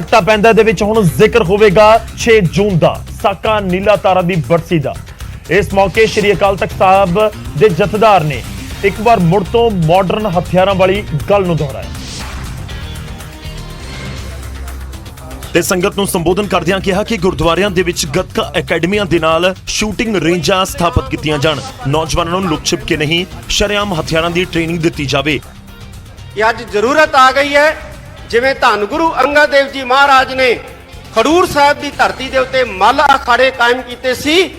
ਟਾ ਪੈਂਦਾ ਦੇ ਵਿੱਚ ਹੁਣ ਜ਼ਿਕਰ ਹੋਵੇਗਾ 6 ਜੂਨ ਦਾ ਸਾਕਾ ਨੀਲਾ ਤਾਰਾ ਦੀ ਬਰਸੀ ਦਾ। ਇਸ ਮੌਕੇ ਸ਼੍ਰੀ ਅਕਾਲ ਤਖਤ ਸਾਹਿਬ ਦੇ ਜਥੇਦਾਰ ਨੇ ਇੱਕ ਵਾਰ ਮੁੜ ਤੋਂ ਮਾਡਰਨ ਹਥਿਆਰਾਂ ਵਾਲੀ ਗੱਲ ਨੂੰ ਦੁਹਰਾਇਆ ਤੇ ਸੰਗਤ ਨੂੰ ਸੰਬੋਧਨ ਕਰਦਿਆਂ ਕਿਹਾ ਕਿ ਗੁਰਦੁਆਰਿਆਂ ਦੇ ਵਿੱਚ ਗੱਤਕਾ ਅਕੈਡਮੀਆਂ ਦੇ ਨਾਲ ਸ਼ੂਟਿੰਗ ਰੇਂਜਾਂ ਸਥਾਪਿਤ ਕੀਤੀਆਂ ਜਾਣ, ਨੌਜਵਾਨਾਂ ਨੂੰ ਲੁਕ ਛਿਪ ਕੇ ਨਹੀਂ ਸ਼ਰੇਆਮ ਹਥਿਆਰਾਂ ਦੀ ਟ੍ਰੇਨਿੰਗ ਦਿੱਤੀ ਜਾਵੇ। ਇਹ ਅੱਜ ਜ਼ਰੂਰਤ ਆ ਗਈ ਹੈ, ਜਿਵੇਂ ਧੰਨ ਗੁਰੂ ਅੰਗਦ ਦੇਵ ਜੀ ਮਹਾਰਾਜ ਨੇ ਖਡੂਰ ਸਾਹਿਬ ਦੀ ਧਰਤੀ ਦੇ ਉੱਤੇ ਮੱਲ ਅਖਾੜੇ ਕਾਇਮ ਕੀਤੇ ਸੀ।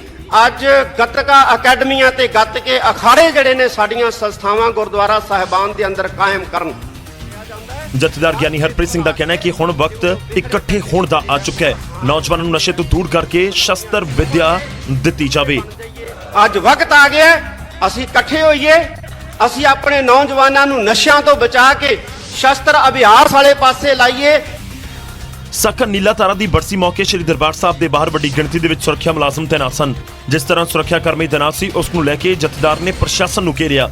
ਅੱਜ ਗੱਤਕਾ ਅਕੈਡਮੀਆਂ ਤੇ ਗੱਤਕੇ ਅਖਾੜੇ ਜਿਹੜੇ ਨੇ ਸਾਡੀਆਂ ਸੰਸਥਾਵਾਂ ਗੁਰਦੁਆਰਾ ਸਾਹਿਬਾਨ ਦੇ ਅੰਦਰ ਕਾਇਮ ਕਰਨ। ਜਥੇਦਾਰ ਗਿਆਨੀ ਹਰਪ੍ਰੀਤ ਸਿੰਘ ਦਾ ਕਹਿਣਾ ਹੈ ਕਿ ਹੁਣ ਵਕਤ ਇਕੱਠੇ ਹੋਣ ਦਾ ਆ ਚੁੱਕਾ ਹੈ, ਨੌਜਵਾਨਾਂ ਨੂੰ ਨਸ਼ੇ ਤੋਂ ਦੂਰ ਕਰਕੇ ਸ਼ਸਤਰ ਵਿਦਿਆ ਦਿੱਤੀ ਜਾਵੇ। ਅੱਜ ਵਕਤ ਆ ਗਿਆ, ਅਸੀਂ ਇਕੱਠੇ ਹੋਈਏ, ਅਸੀਂ ਆਪਣੇ ਨੌਜਵਾਨਾਂ ਨੂੰ ਨਸ਼ਿਆਂ ਤੋਂ ਬਚਾ ਕੇ ਸ਼ਸਤਰ ਅਭਿਆਸ ਵਾਲੇ ਪਾਸੇ ਲਾਈਏ। ਸਾਕਾ ਨੀਲਾ ਤਾਰਾ ਦੀ ਬਰਸੀ ਮੌਕੇ ਸ਼੍ਰੀ ਦਰਬਾਰ ਸਾਹਿਬ ਦੇ ਬਾਹਰ ਵੱਡੀ ਗਿਣਤੀ ਦੇ ਵਿੱਚ ਸੁਰੱਖਿਆ ਮੁਲਾਜ਼ਮ ਤੈਨਾਤ ਸਨ। ਜਿਸ ਤਰ੍ਹਾਂ ਸੁਰੱਖਿਆ ਕਰਮੀ ਤੈਨਾਤ ਸੀ, ਉਸ ਨੂੰ ਲੈ ਕੇ ਜਥੇਦਾਰ ਨੇ ਪ੍ਰਸ਼ਾਸਨ ਨੂੰ ਘੇਰਿਆ।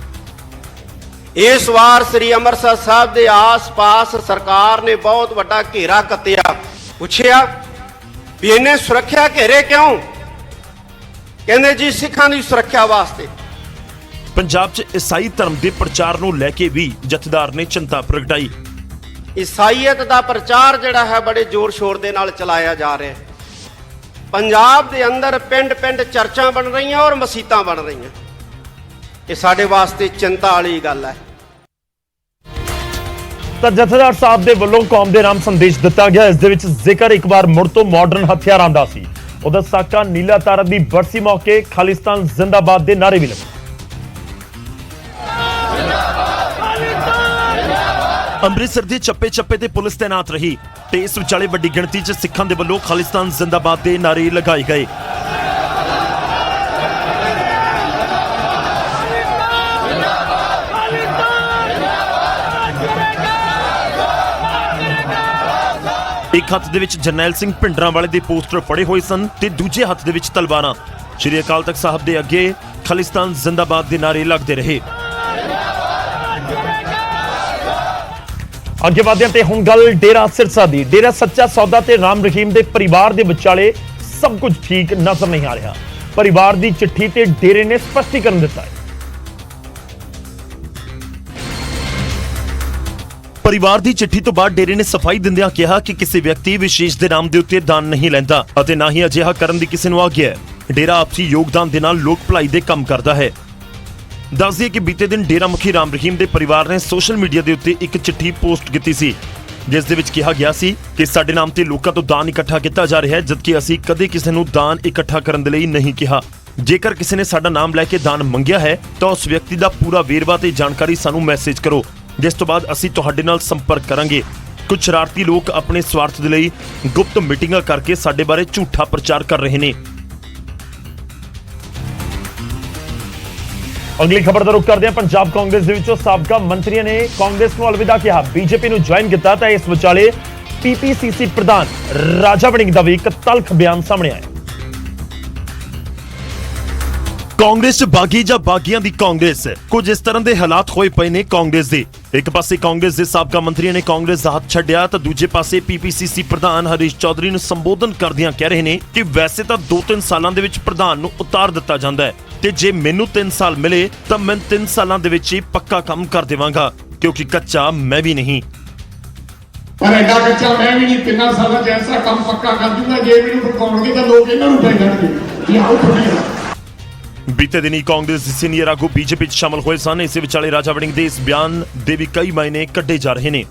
ਇਸ ਵਾਰ ਸ੍ਰੀ ਅੰਮ੍ਰਿਤਸਰ ਸਾਹਿਬ ਦੇ ਆਸ-ਪਾਸ ਸਰਕਾਰ ਨੇ ਬਹੁਤ ਵੱਡਾ ਘੇਰਾ ਕੱਤਿਆ। ਪੁੱਛਿਆ ਵੀ ਇਹਨੇ ਸੁਰੱਖਿਆ ਘੇਰੇ ਕਿਉਂ? ਕਹਿੰਦੇ ਜੀ ਸਿੱਖਾਂ ਦੀ ਸੁਰੱਖਿਆ ਵਾਸਤੇ। ਪੰਜਾਬ 'ਚ ਈਸਾਈ ਧਰਮ ਦੇ ਪ੍ਰਚਾਰ ਨੂੰ ਲੈ ਕੇ ਵੀ ਜਥੇਦਾਰ ਨੇ ਚਿੰਤਾ ਪ੍ਰਗਟਾਈ। ਈਸਾਈਅਤ ਦਾ ਪ੍ਰਚਾਰ ਜਿਹੜਾ ਹੈ ਬੜੇ ਜ਼ੋਰ ਸ਼ੋਰ ਦੇ ਨਾਲ ਚਲਾਇਆ ਜਾ ਰਿਹਾ ਹੈ। ਪੰਜਾਬ ਦੇ ਅੰਦਰ ਪਿੰਡ-ਪਿੰਡ ਚਰਚਾਂ ਬਣ ਰਹੀਆਂ ਔਰ ਮਸੀਤਾਂ ਬਣ ਰਹੀਆਂ। ਇਹ ਸਾਡੇ ਵਾਸਤੇ ਚਿੰਤਾ ਵਾਲੀ ਗੱਲ ਹੈ। ਤਾਂ ਜਥੇਦਾਰ ਸਾਹਿਬ ਦੇ ਵੱਲੋਂ ਕੌਮ ਦੇ ਨਾਮ ਸੰਦੇਸ਼ ਦਿੱਤਾ ਗਿਆ। ਇਸ ਦੇ ਵਿੱਚ ਜ਼ਿਕਰ ਇੱਕ ਵਾਰ ਮੁੜ ਤੋਂ ਮਾਡਰਨ ਹਥਿਆਰਾਂ ਦਾ ਸੀ। ਉਹਦਾ ਸਾਕਾ ਨੀਲਾ ਤਾਰਾ ਦੀ ਬਰਸੀ ਮੌਕੇ ਖਾਲਿਸਤਾਨ ਜ਼ਿੰਦਾਬਾਦ ਦੇ ਨਾਰੇ ਵੀ ਲੱਗੇ। ਅੰਮ੍ਰਿਤਸਰ ਦੇ ਚੱਪੇ-ਚੱਪੇ ਤੇ ਪੁਲਿਸ ਤੈਨਾਤ ਰਹੀ ਤੇ ਇਸ ਵਿਚਾਲੇ ਵੱਡੀ ਗਿਣਤੀ 'ਚ ਸਿੱਖਾਂ ਦੇ ਵੱਲੋਂ ਖਾਲਿਸਤਾਨ ਜ਼ਿੰਦਾਬਾਦ ਦੇ ਨਾਰੇ ਲਗਾਏ ਗਏ। ਇੱਕ ਹੱਥ ਦੇ ਵਿੱਚ ਜਰਨੈਲ ਸਿੰਘ ਭਿੰਡਰਾਂ ਵਾਲੇ ਦੇ ਪੋਸਟਰ ਫੜੇ ਹੋਏ ਸਨ ਤੇ ਦੂਜੇ ਹੱਥ ਦੇ ਵਿੱਚ ਤਲਵਾਰਾਂ। ਸ਼੍ਰੀ ਅਕਾਲ ਤਖਤ ਸਾਹਿਬ ਦੇ ਅੱਗੇ ਖਾਲਿਸਤਾਨ ਜ਼ਿੰਦਾਬਾਦ ਦੇ ਨਾਰੇ ਲੱਗਦੇ ਰਹੇ। ਅੱਗੇ ਵਧਦੇ ਤੇ ਹੁਣ ਗੱਲ ਡੇਰਾ ਸਿਰਸਾ ਦੀ। ਡੇਰਾ ਸੱਚਾ ਸੌਦਾ ਤੇ ਰਾਮ ਰਹੀਮ ਦੇ ਪਰਿਵਾਰ ਦੇ ਵਿਚਾਲੇ ਸਭ ਕੁਝ ਠੀਕ ਨਜ਼ਰ ਨਹੀਂ ਆ ਰਿਹਾ। ਪਰਿਵਾਰ ਦੀ ਚਿੱਠੀ ਤੇ ਡੇਰੇ ਨੇ ਸਪਸ਼ਟੀਕਰਨ ਦਿੱਤਾ ਹੈ। ਪਰਿਵਾਰ ਦੀ ਚਿੱਠੀ ਤੋਂ ਬਾਅਦ ਡੇਰੇ ਨੇ ਸਫਾਈ ਦਿੰਦਿਆਂ ਕਿਹਾ ਕਿ ਕਿਸੇ ਵਿਅਕਤੀ ਵਿਸ਼ੇਸ਼ ਦੇ ਨਾਮ ਦੇ ਉੱਤੇ ਦਾਨ ਨਹੀਂ ਲੈਂਦਾ ਅਤੇ ਨਾ ਹੀ ਅਜਿਹਾ ਕਰਨ ਦੀ ਕਿਸੇ ਨੂੰ ਆਗਿਆ ਹੈ। ਡੇਰਾ ਆਪਸੀ ਯੋਗਦਾਨ ਦੇ ਨਾਲ ਲੋਕ ਭਲਾਈ ਦੇ ਕੰਮ ਕਰਦਾ ਹੈ। ਦੱਸ ਦਈਏ ਕਿ ਬੀਤੇ ਦਿਨ ਡੇਰਾ ਮੁਖੀ ਰਾਮ ਰਹੀਮ ਦੇ ਪਰਿਵਾਰ ਨੇ ਸੋਸ਼ਲ ਮੀਡੀਆ ਦੇ ਉੱਤੇ ਇੱਕ ਚਿੱਠੀ ਪੋਸਟ ਕੀਤੀ ਸੀ, ਜਿਸ ਦੇ ਵਿੱਚ ਕਿਹਾ ਗਿਆ ਸੀ ਕਿ ਸਾਡੇ ਨਾਮ ਤੇ ਲੋਕਾਂ ਤੋਂ ਦਾਨ ਇਕੱਠਾ ਕੀਤਾ ਜਾ ਰਿਹਾ ਹੈ, ਜਦਕਿ ਅਸੀਂ ਕਦੇ ਕਿਸੇ ਨੂੰ ਦਾਨ ਇਕੱਠਾ ਕਰਨ ਦੇ ਲਈ ਨਹੀਂ ਕਿਹਾ। ਜੇਕਰ ਕਿਸੇ ਨੇ ਸਾਡਾ ਨਾਮ ਲੈ ਕੇ ਦਾਨ ਮੰਗਿਆ ਹੈ ਤਾਂ ਉਸ ਵਿਅਕਤੀ ਦਾ ਪੂਰਾ ਵੇਰਵਾ ਤੇ ਜਾਣਕਾਰੀ ਸਾਨੂੰ ਮੈਸੇਜ ਕਰੋ, ਜਿਸ ਤੋਂ ਬਾਅਦ ਅਸੀਂ ਤੁਹਾਡੇ ਨਾਲ ਸੰਪਰਕ ਕਰਾਂਗੇ। ਕੁਝ ਸ਼ਰਾਰਤੀ ਲੋਕ ਆਪਣੇ ਸਵਾਰਥ ਦੇ ਲਈ ਗੁਪਤ ਮੀਟਿੰਗਾਂ ਕਰਕੇ ਸਾਡੇ ਬਾਰੇ ਝੂਠਾ ਪ੍ਰਚਾਰ ਕਰ ਰਹੇ ਨੇ। ਅਗਲੀ ਖਬਰ ਦਾ ਰੁਖ ਕਰਦੇ ਹਾਂ। ਪੰਜਾਬ ਕਾਂਗਰਸ ਦੇ ਵਿੱਚੋਂ ਸਾਬਕਾ ਮੰਤਰੀਆਂ ਨੇ ਕਾਂਗਰਸ ਨੂੰ ਅਲਵਿਦਾ ਕਿਹਾ, ਬੀਜੇਪੀ ਨੂੰ ਜੁਆਇਨ ਕੀਤਾ ਤਾਂ ਇਸ ਵਿਚਾਲੇ ਪੀਪੀਸੀਸੀ ਪ੍ਰਧਾਨ ਰਾਜਾ ਵੜਿੰਗ ਦਾ ਵੀ ਇੱਕ ਤਲਖ ਬਿਆਨ ਸਾਹਮਣੇ ਆਇਆ। ਕਾਂਗਰਸ 'ਚ ਬਾਗੀ ਜਾਂ ਬਾਗੀਆਂ ਦੀ ਕਾਂਗਰਸ, ਕੁਝ ਇਸ ਤਰ੍ਹਾਂ ਦੇ ਹਾਲਾਤ ਹੋਏ ਪਏ ਨੇ ਕਾਂਗਰਸ ਦੇ। ਇੱਕ ਪਾਸੇ ਕਾਂਗਰਸ ਦੇ ਸਾਬਕਾ ਮੰਤਰੀਆਂ ਨੇ ਕਾਂਗਰਸ ਦਾ ਹੱਥ ਛੱਡਿਆ ਤਾਂ ਦੂਜੇ ਪਾਸੇ ਪੀਪੀਸੀਸੀ ਪ੍ਰਧਾਨ ਹਰੀਸ਼ ਚੌਧਰੀ ਨੂੰ ਸੰਬੋਧਨ ਕਰਦਿਆਂ ਕਹਿ ਰਹੇ ਨੇ ਕਿ ਵੈਸੇ ਤਾਂ 2-3 ਸਾਲਾਂ ਦੇ ਵਿੱਚ ਪ੍ਰਧਾਨ ਨੂੰ ਉਤਾਰ ਦਿੱਤਾ ਜਾਂਦਾ ਹੈ ਤੇ ਜੇ ਮੈਨੂੰ 3 ਸਾਲ ਮਿਲੇ ਤਾਂ ਮੈਂ 3 ਸਾਲਾਂ ਦੇ ਵਿੱਚ ਹੀ ਪੱਕਾ ਕੰਮ ਕਰ ਦੇਵਾਂਗਾ, ਕਿਉਂਕਿ ਕੱਚਾ ਮੈਂ ਵੀ ਨਹੀਂ। ਪਰ ਐਡਾ ਕੱਚਾ ਮੈਂ ਵੀ ਨਹੀਂ, 3 ਸਾਲਾਂ 'ਚ ਐਸਾ ਕੰਮ ਪੱਕਾ ਕਰ ਦੂੰਗਾ ਜੇ ਮੈਨੂੰ ਪਕਾਉਣਗੇ ਤਾਂ ਲੋਕ ਇਹਨਾਂ ਨੂੰ ਪੈ ਜਾਣਗੇ। ਇਹ ਆਉ ਥੋੜੀ। ਬੀਤੇ ਦਿਨੀ ਕਾਂਗਰਸ ਦੇ ਸੀਨੀਅਰ ਆਗੂ ਬੀਜੇਪੀ 'ਚ ਸ਼ਾਮਲ ਹੋਏ ਸਨ। ਇਸੇ ਵਿਚਾਲੇ ਰਾਜਾ ਵੜਿੰਗ ਦੇ ਇਸ ਬਿਆਨ ਦੇ ਵੀ ਕਈ ਮਾਇਨੇ ਕੱਢੇ ਜਾ ਰਹੇ ਨੇ।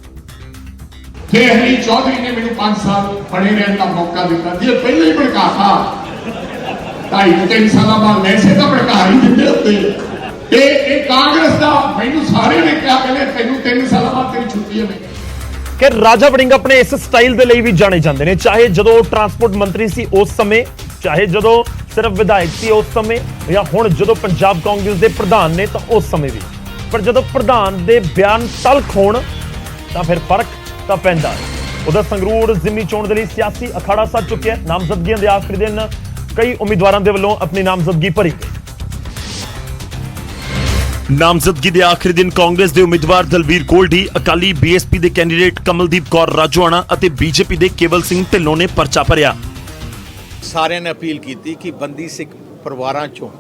ਜੇ ਹਰੀਸ਼ ਚੌਧਰੀ ਨੇ ਮੈਨੂੰ 5 ਸਾਲ ਬਣੇ ਰਹਿਣ ਦਾ ਮੌਕਾ ਦਿੱਤਾ, ਜੇ ਪਹਿਲਾਂ ਹੀ ਭੜਕਾਤਾ 2.5-3 ਸਾਲਾਂ ਬਾਅਦ ਵੈਸੇ ਤਾਂ ਭੜਕਾ ਹੀ ਦਿੰਦੇ ਹੁੰਦੇ। ਤੇ ਇਹ ਕਾਂਗਰਸ ਦਾ ਮੈਨੂੰ ਸਾਰੇ ਨੇ ਕਿਹਾ ਕਹਿੰਦੇ ਤੈਨੂੰ 3 ਸਾਲਾਂ ਬਾਅਦ ਤੇਰੀ ਛੁੱਟੀ ਹੈ। ਕਿ ਰਾਜਾ ਵੜਿੰਗ ਆਪਣੇ ਇਸ ਸਟਾਈਲ ਦੇ ਲਈ ਵੀ ਜਾਣੇ ਜਾਂਦੇ ਨੇ, ਚਾਹੇ ਜਦੋਂ ਟਰਾਂਸਪੋਰਟ ਮੰਤਰੀ ਸੀ ਉਸ ਸਮੇਂ, ਚਾਹੇ ਜਦੋਂ ਸਿਰਫ ਵਿਧਾਇਕ ਸੀ ਉਸ ਸਮੇਂ, ਜਾਂ ਹੁਣ ਜਦੋਂ ਪੰਜਾਬ ਕਾਂਗਰਸ ਦੇ ਪ੍ਰਧਾਨ ਨੇ ਤਾਂ ਉਸ ਸਮੇਂ ਵੀ। ਪਰ ਜਦੋਂ ਪ੍ਰਧਾਨ ਦੇ ਬਿਆਨ ਤਲਖ ਹੋਣ ਤਾਂ ਫਿਰ ਫਰਕ ਤਾਂ ਪੈਂਦਾ ਹੈ। ਉਹਦਾ ਸੰਗਰੂਰ ਜ਼ਿਮਨੀ ਚੋਣ ਦੇ ਲਈ ਸਿਆਸੀ ਅਖਾੜਾ ਸੱਜ ਚੁੱਕਿਆ। ਨਾਮਜ਼ਦਗੀਆਂ ਦੇ ਆਖਰੀ ਦਿਨ ਕਈ ਉਮੀਦਵਾਰਾਂ ਦੇ ਵੱਲੋਂ ਆਪਣੀ ਨਾਮਜ਼ਦਗੀ ਭਰੀ ਗਈ। ਨਾਮਜ਼ਦਗੀ ਦੇ ਆਖਰੀ ਦਿਨ ਕਾਂਗਰਸ ਦੇ ਉਮੀਦਵਾਰ ਦਲਬੀਰ ਗੋਲਡੀ, ਅਕਾਲੀ ਬੀਐਸਪੀ ਦੇ ਕੈਂਡੀਡੇਟ ਕਮਲਦੀਪ ਕੌਰ ਰਾਜੋਆਣਾ ਅਤੇ ਬੀਜੇਪੀ ਦੇ ਕੇਵਲ ਸਿੰਘ ਢਿੱਲੋਂ ਨੇ ਪਰਚਾ ਭਰਿਆ। ਸਾਰਿਆਂ ਨੇ ਅਪੀਲ ਕੀਤੀ ਕਿ ਬੰਦੀ ਸਿੱਖ ਪਰਿਵਾਰਾਂ ਚੋਂ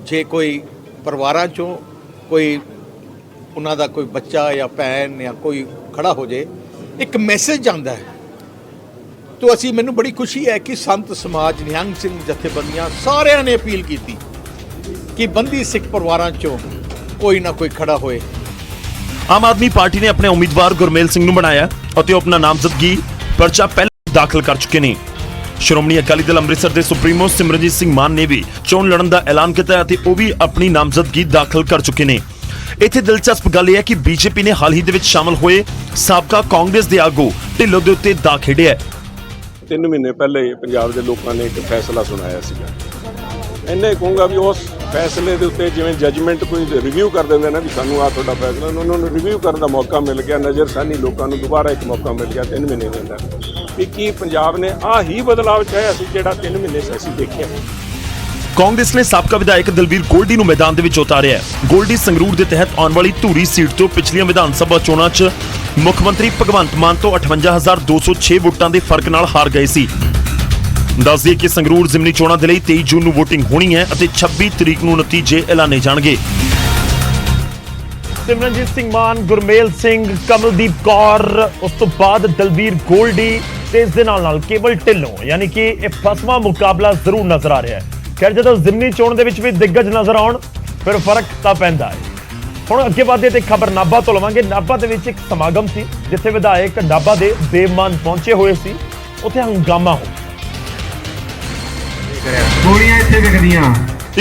ਜੇ ਕੋਈ ਪਰਿਵਾਰਾਂ ਚੋਂ ਕੋਈ ਉਹਨਾਂ ਦਾ ਕੋਈ ਬੱਚਾ ਜਾਂ ਭੈਣ ਜਾਂ ਕੋਈ ਖੜਾ ਹੋ ਜੇ, ਇੱਕ ਮੈਸੇਜ ਜਾਂਦਾ ਹੈ। ਤੋ ਅਸੀਂ ਮੈਨੂੰ ਬੜੀ ਖੁਸ਼ੀ ਹੈ ਕਿ ਸੰਤ ਸਮਾਜ, ਨਿਹੰਗ ਸਿੰਘ ਜਥੇਬੰਦੀਆਂ ਸਾਰਿਆਂ ਨੇ ਅਪੀਲ ਕੀਤੀ ਕਿ ਬੰਦੀ ਸਿੱਖ ਪਰਿਵਾਰਾਂ ਚੋਂ ਕੋਈ ਨਾ ਕੋਈ ਖੜਾ ਹੋਏ। ਆਮ ਆਦਮੀ ਪਾਰਟੀ ਨੇ ਆਪਣੇ ਉਮੀਦਵਾਰ ਗੁਰਮੇਲ ਸਿੰਘ ਨੂੰ ਬਣਾਇਆ ਅਤੇ ਉਹ ਆਪਣਾ ਨਾਮਜ਼ਦਗੀ ਪਰਚਾ ਪਹਿਲਾਂ ਦਾਖਲ ਕਰ ਚੁੱਕੇ ਨੇ। ਸ਼੍ਰੋਮਣੀ ਅਕਾਲੀ ਦਲ ਅੰਮ੍ਰਿਤਸਰ ਦੇ ਸੁਪਰੀਮੋ ਸਿਮਰਨਜੀਤ ਸਿੰਘ ਮਾਨ ਨੇ ਵੀ ਚੋਣ ਲੜਨ ਦਾ ਐਲਾਨ ਕੀਤਾ ਅਤੇ ਉਹ ਵੀ ਆਪਣੀ ਨਾਮਜ਼ਦਗੀ ਦਾਖਲ ਕਰ ਚੁੱਕੇ ਨੇ। ਇੱਥੇ ਦਿਲਚਸਪ ਗੱਲ ਇਹ ਹੈ ਕਿ ਬੀਜੇਪੀ ਨੇ ਹਾਲ ਹੀ ਦੇ ਵਿੱਚ ਸ਼ਾਮਲ ਹੋਏ ਸਾਬਕਾ ਕਾਂਗਰਸ ਦੇ ਆਗੂ ਢਿੱਲੋਂ ਦੇ ਉੱਤੇ ਦਾ ਖੇਡਿਆ। 3 ਮਹੀਨੇ ਪਹਿਲੇ ਪੰਜਾਬ ਦੇ ਲੋਕਾਂ ਨੇ ਇੱਕ ਫੈਸਲਾ ਸੁਣਾਇਆ ਸੀਗਾ। ਇੰਨੇ ਕਹੂੰਗਾ ਵੀ ਉਸ ਫੈਸਲੇ ਦੇ ਉੱਤੇ ਜਿਵੇਂ ਜੱਜਮੈਂਟ ਕੋਈ ਰਿਵਿਊ ਕਰ ਦਿੰਦੇ ਨੇ ਵੀ ਸਾਨੂੰ ਆ ਤੁਹਾਡਾ ਫੈਸਲਾ, ਉਹਨਾਂ ਨੂੰ ਰਿਵਿਊ ਕਰਨ ਦਾ ਮੌਕਾ ਮਿਲ ਗਿਆ, ਨਜ਼ਰਸਾਨੀ ਲੋਕਾਂ ਨੂੰ ਦੁਬਾਰਾ ਇੱਕ ਮੌਕਾ ਮਿਲ ਗਿਆ 3 ਮਹੀਨੇ ਦੇ ਅੰਦਰ ਵੀ ਕੀ ਪੰਜਾਬ ਨੇ ਆ ਹੀ ਬਦਲਾਅ ਚਾਹਿਆ ਸੀ ਜਿਹੜਾ 3 ਮਹੀਨੇ ਅਸੀਂ ਦੇਖਿਆ। ਕਾਂਗਰਸ ਨੇ ਸਾਬਕਾ ਵਿਧਾਇਕ ਦਲਬੀਰ ਗੋਲਡੀ ਨੂੰ ਮੈਦਾਨ ਦੇ ਵਿੱਚ ਉਤਾਰਿਆ ਹੈ। ਗੋਲਡੀ ਸੰਗਰੂਰ ਦੇ ਤਹਿਤ ਆਉਣ ਵਾਲੀ ਧੂਰੀ ਸੀਟ ਤੋਂ ਪਿਛਲੀਆਂ ਵਿਧਾਨ ਸਭਾ ਚੋਣਾਂ 'ਚ ਮੁੱਖ ਮੰਤਰੀ ਭਗਵੰਤ ਮਾਨ ਤੋਂ 58206 ਵੋਟਾਂ ਦੇ ਫਰਕ ਨਾਲ ਹਾਰ ਗਏ ਸੀ। ਦੱਸ ਦਈਏ ਕਿ ਸੰਗਰੂਰ ਜ਼ਿਮਨੀ ਚੋਣਾਂ ਦੇ ਲਈ 23 ਜੂਨ ਨੂੰ ਵੋਟਿੰਗ ਹੋਣੀ ਹੈ ਅਤੇ 26 ਤਰੀਕ ਨੂੰ ਨਤੀਜੇ ਐਲਾਨੇ ਜਾਣਗੇ। ਸਿਮਰਨਜੀਤ ਸਿੰਘ ਮਾਨ, ਗੁਰਮੇਲ ਸਿੰਘ, ਕਮਲਦੀਪ ਕੌਰ, ਉਸ ਤੋਂ ਬਾਅਦ ਦਲਬੀਰ ਗੋਲਡੀ ਤੇ ਇਸ ਦੇ ਨਾਲ ਕੇਵਲ ਢਿੱਲੋਂ, ਯਾਨੀ ਕਿ ਇਹ ਫਸਵਾਂ ਮੁਕਾਬਲਾ ਜ਼ਰੂਰ ਨਜ਼ਰ ਆ ਰਿਹਾ ਹੈ। ਖੈਰ ਜਦੋਂ ਜ਼ਿਮਨੀ ਚੋਣ ਦੇ ਵਿੱਚ ਵੀ ਦਿੱਗਜ ਨਜ਼ਰ ਆਉਣ ਫਿਰ ਫਰਕ ਤਾਂ ਪੈਂਦਾ ਹੈ। ਹੁਣ ਅੱਗੇ ਵਧਦੇ ਤੇ ਖਬਰ ਨਾਭਾ ਤੋਂ ਲਵਾਂਗੇ। ਨਾਭਾ ਦੇ ਵਿੱਚ ਇੱਕ ਸਮਾਗਮ ਸੀ ਜਿੱਥੇ ਵਿਧਾਇਕ ਨਾਭਾ ਦੇ ਦੇਵਮਾਨ ਪਹੁੰਚੇ ਹੋਏ ਸੀ। ਉੱਥੇ ਹੰਗਾਮਾ ਹੋ ਗੋਲੀਆਂ ਇੱਥੇ ਵਿਕਦੀਆਂ।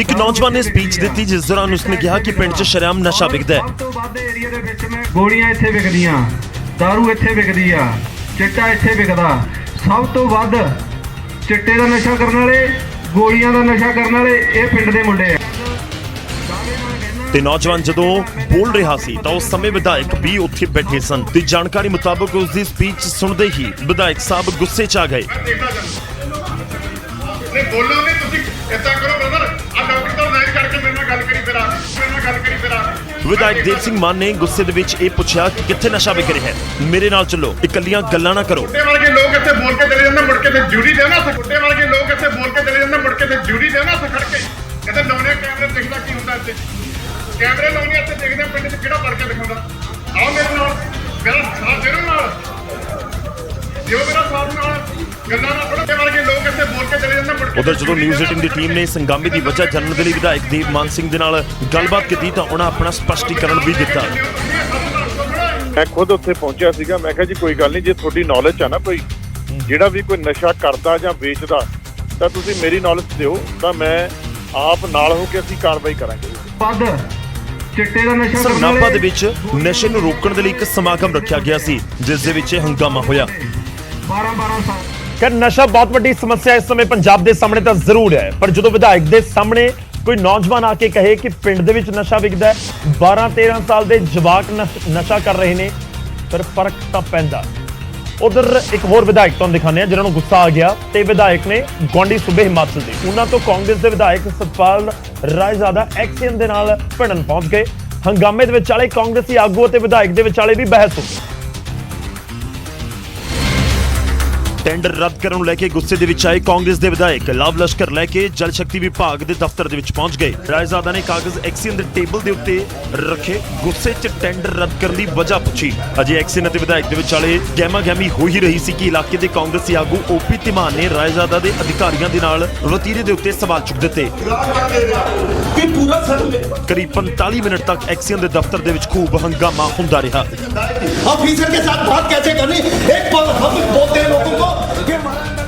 ਇੱਕ ਨੌਜਵਾਨ ਨੇ ਸਪੀਚ ਦਿੱਤੀ ਜਿਸ ਦੌਰਾਨ ਉਸਨੇ ਕਿਹਾ ਕਿ ਪਿੰਡ 'ਚ ਸ਼ਰੇਆਮ ਨਸ਼ਾ ਵਿਕਦਾ ਹੈ। ਸਭ ਤੋਂ ਵੱਧ ਏਰੀਆ ਦੇ ਵਿੱਚ ਮੈਂ ਗੋਲੀਆਂ ਇੱਥੇ ਵਿਕਦੀਆਂ, ਦਾਰੂ ਇੱਥੇ ਵਿਕਦੀ ਆ, ਚਿੱਟਾ ਇੱਥੇ ਵਿਕਦਾ। ਸਭ ਤੋਂ ਵੱਧ ਚਿੱਟੇ ਦਾ ਨਸ਼ਾ ਕਰਨ ਵਾਲੇ, ਗੋਲੀਆਂ ਦਾ ਨਸ਼ਾ ਕਰਨ ਵਾਲੇ ਇਹ ਪਿੰਡ ਦੇ ਮੁੰਡੇ ਆ। ਤੇ ਨੌਜਵਾਨ ਜਦੋਂ ਬੋਲ ਰਿਹਾ ਸੀ ਤਾਂ ਉਸ ਸਮੇਂ ਵਿਧਾਇਕ ਵੀ ਉੱਥੇ ਬੈਠੇ ਸਨ ਤੇ ਜਾਣਕਾਰੀ ਮੁਤਾਬਕ ਉਸ ਦੀ ਸਪੀਚ ਸੁਣਦੇ ਹੀ ਵਿਧਾਇਕ ਸਾਹਿਬ ਗੁੱਸੇ 'ਚ ਆ ਗਏ। ਨਹੀਂ ਬੋਲੋ ਨਹੀਂ, ਤੁਸੀਂ ਏਦਾਂ ਕਰੋ ਬ੍ਰਦਰ, ਆ ਡਾਕਟਰ ਤੋਂ ਲਾਈਨ ਕਰਕੇ ਮੇਰੇ ਨਾਲ ਗੱਲ ਕਰੀ ਫਿਰ ਆ ਵਿਧਾਇਕ ਦੇਵ ਸਿੰਘ ਮਾਨ ਨੇ ਗੁੱਸੇ ਦੇ ਵਿੱਚ ਇਹ ਪੁੱਛਿਆ ਕਿ ਕਿੱਥੇ ਨਸ਼ਾ ਵਿਕ ਰਿਹਾ ਹੈ, ਮੇਰੇ ਨਾਲ ਚੱਲੋ, ਇਕੱਲੀਆਂ ਗੱਲਾਂ ਨਾ ਕਰੋ। ਕੁੱਤੇ ਵਰਗੇ ਲੋਕ ਇੱਥੇ ਬੋਲ ਕੇ ਚਲੇ ਜਾਂਦੇ, ਮੁੜ ਕੇ ਤੇ ਡਿਊਟੀ ਦੇਣਾ ਉੱਥੇ। ਕੁੱਤੇ ਵਰਗੇ ਲੋਕ ਇੱਥੇ ਬੋਲ ਕੇ ਚਲੇ ਜਾਂਦੇ, ਮੁੜ ਕੇ ਤੇ ਡਿਊਟੀ ਦੇਣਾ ਉੱਥੇ ਖੜ ਕੇ। ਕਹਿੰਦੇ ਲਾਉਣੇ ਕੈਮਰੇ, ਦਿਖਦਾ ਕੀ ਹੁੰਦਾ ਇੱਥੇ, ਕੈਮਰੇ ਲਾਉਣੇ ਇੱਥੇ, ਦੇਖਦੇ ਪਿੰਡ 'ਚ ਕਿਹੜਾ ਪੜ ਕੇ ਦਿਖਾਉਂਦਾ। ਆਓ ਮੇਰੇ ਨਾਲ, ਮੇਰਾ ਸਾਥ ਦੇ ਨਾਲ ਦਿਓ, ਮੇਰਾ ਸਾਥ ਨਾਲ ਗੱਲਾਂ ਨਾ ਕਰੋ। ਕੁੱਤੇ ਵਰਗੇ ਲੋਕ ਇੱਥੇ ਬੋਲ ਕੇ ਚਲੇ ਜਾਂਦੇ, ਮੁੜ ਕੇ ਉਧਰ ਜਦੋਂ ਨਿਊਜ਼ 18 ਦੀ ਟੀਮ ਨੇ ਇਸ ਹੰਗਾਮੇ ਦੀ ਵਜ੍ਹਾ ਜਾਣਨ ਦੇ ਲਈ ਵਿਧਾਇਕ ਦੇਵ ਮਾਨ ਸਿੰਘ ਦੇ ਨਾਲ ਗੱਲਬਾਤ ਕੀਤੀ ਤਾਂ ਉਹਨਾਂ ਆਪਣਾ ਸਪਸ਼ਟੀਕਰਨ ਵੀ ਦਿੱਤਾ। ਮੈਂ ਖੁਦ ਉੱਥੇ ਪਹੁੰਚਿਆ ਸੀਗਾ। ਮੈਂ ਕਿਹਾ ਜੀ ਕੋਈ ਗੱਲ ਨਹੀਂ, ਜੇ ਤੁਹਾਡੀ ਨੌਲੇਜ ਆ ਨਾ ਕੋਈ ਜਿਹੜਾ ਵੀ ਕੋਈ ਨਸ਼ਾ ਕਰਦਾ ਜਾਂ ਵੇਚਦਾ ਤਾਂ ਤੁਸੀਂ ਮੇਰੀ ਨੌਲੇਜ ਦਿਓ, ਤਾਂ ਮੈਂ ਆਪ ਨਾਲ ਹੋ ਕੇ ਅਸੀਂ ਕਾਰਵਾਈ ਕਰਾਂਗੇ। ਵੱਧ ਚਿੱਟੇ ਦਾ ਨਸ਼ਾ ਕਰਨ ਨਾਭਾ ਵਾਲੇ ਦੇ ਵਿੱਚ ਨਸ਼ੇ ਨੂੰ ਰੋਕਣ ਦੇ ਲਈ ਇੱਕ ਸਮਾਗਮ ਰੱਖਿਆ ਗਿਆ ਸੀ ਜਿਸ ਦੇ ਵਿੱਚ ਹੰਗਾਮਾ ਹੋਇਆ। 12 ਸਾਲ ਕਿ ਨਸ਼ਾ ਬਹੁਤ ਵੱਡੀ ਸਮੱਸਿਆ ਇਸ ਸਮੇਂ ਪੰਜਾਬ ਦੇ ਸਾਹਮਣੇ ਤਾਂ ਜ਼ਰੂਰ ਹੈ, ਪਰ ਜਦੋਂ ਵਿਧਾਇਕ ਦੇ ਸਾਹਮਣੇ ਕੋਈ ਨੌਜਵਾਨ ਆ ਕੇ ਕਹੇ ਕਿ ਪਿੰਡ ਦੇ ਵਿੱਚ ਨਸ਼ਾ ਵਿਕਦਾ ਹੈ, 12-13 ਸਾਲ ਦੇ ਜਵਾਕ ਨਸ਼ਾ ਕਰ ਰਹੇ ਨੇ, ਫਿਰ ਫਰਕ ਤਾਂ ਪੈਂਦਾ। ਉਧਰ ਇੱਕ ਹੋਰ ਵਿਧਾਇਕ ਤੁਹਾਨੂੰ ਦਿਖਾਉਂਦੇ ਆ ਜਿਨ੍ਹਾਂ ਨੂੰ ਗੁੱਸਾ ਆ ਗਿਆ ਤੇ ਵਿਧਾਇਕ ਨੇ ਗੁਆਂਢੀ ਸੂਬੇ ਹਿਮਾਚਲ ਦੇ, ਉਹਨਾਂ ਤੋਂ ਕਾਂਗਰਸ ਦੇ ਵਿਧਾਇਕ ਸਤਪਾਲ ਰਾਏਜ਼ਾਦਾ ਐਕਸੀਅਨ ਦੇ ਨਾਲ ਭਿੜਨ ਪਹੁੰਚ ਗਏ। ਹੰਗਾਮੇ ਦੇ ਵਿਚਾਲੇ ਕਾਂਗਰਸੀ ਆਗੂ ਅਤੇ ਵਿਧਾਇਕ ਦੇ ਵਿਚਾਲੇ ਵੀ ਬਹਿਸ ਹੋ ਗਈ। ਟੈਂਡਰ ਰੱਦ ਕਰਨ ਨੂੰ ਲੈ ਕੇ ਗੁੱਸੇ ਦੇ ਵਿੱਚ ਆਏ ਕਾਂਗਰਸ ਦੇ ਵਿਧਾਇਕ ਲਵ ਲਸ਼ਕਰ ਲੈ ਕੇ ਜਲ ਸ਼ਕਤੀ ਵਿਭਾਗ ਦੇ ਦਫ਼ਤਰ ਦੇ ਵਿੱਚ ਪਹੁੰਚ ਗਏ। ਰਾਏਜ਼ਾਦਾ ਨੇ ਕਾਗਜ਼ ਐਕਸੀਅਨ ਦੇ ਟੇਬਲ ਦੇ ਉੱਤੇ ਰੱਖੇ, ਗੁੱਸੇ 'ਚ ਟੈਂਡਰ ਰੱਦ ਕਰਨ ਦੀ ਵਜ੍ਹਾ ਪੁੱਛੀ। ਅਜੇ ਐਕਸੀਅਨ ਅਤੇ ਵਿਧਾਇਕ ਦੇ ਵਿਚਾਲੇ ਗਹਿਮਾ-ਗਹਿਮੀ ਹੋ ਹੀ ਰਹੀ ਸੀ ਕਿ ਇਲਾਕੇ ਦੇ ਕਾਂਗਰਸੀ ਆਗੂ ਓਪੀ ਧੀਮਾਨ ਨੇ ਰਾਏਜ਼ਾਦਾ ਦੇ ਅਧਿਕਾਰੀਆਂ ਦੇ ਨਾਲ ਵਤੀਰੇ ਦੇ ਉੱਤੇ ਸਵਾਲ ਚੁੱਕ ਦਿੱਤੇ। ਕਰੀਬ 45 ਮਿੰਟ ਤੱਕ ਐਕਸੀਅਨ ਦੇ ਦਫ਼ਤਰ ਦੇ ਵਿੱਚ ਖੂਬ ਹੰਗਾਮਾ ਹੁੰਦਾ ਰਿਹਾ। ऑफिसर के साथ बात कैसे करनी, एक पल हम बोलते हैं लोगों को कि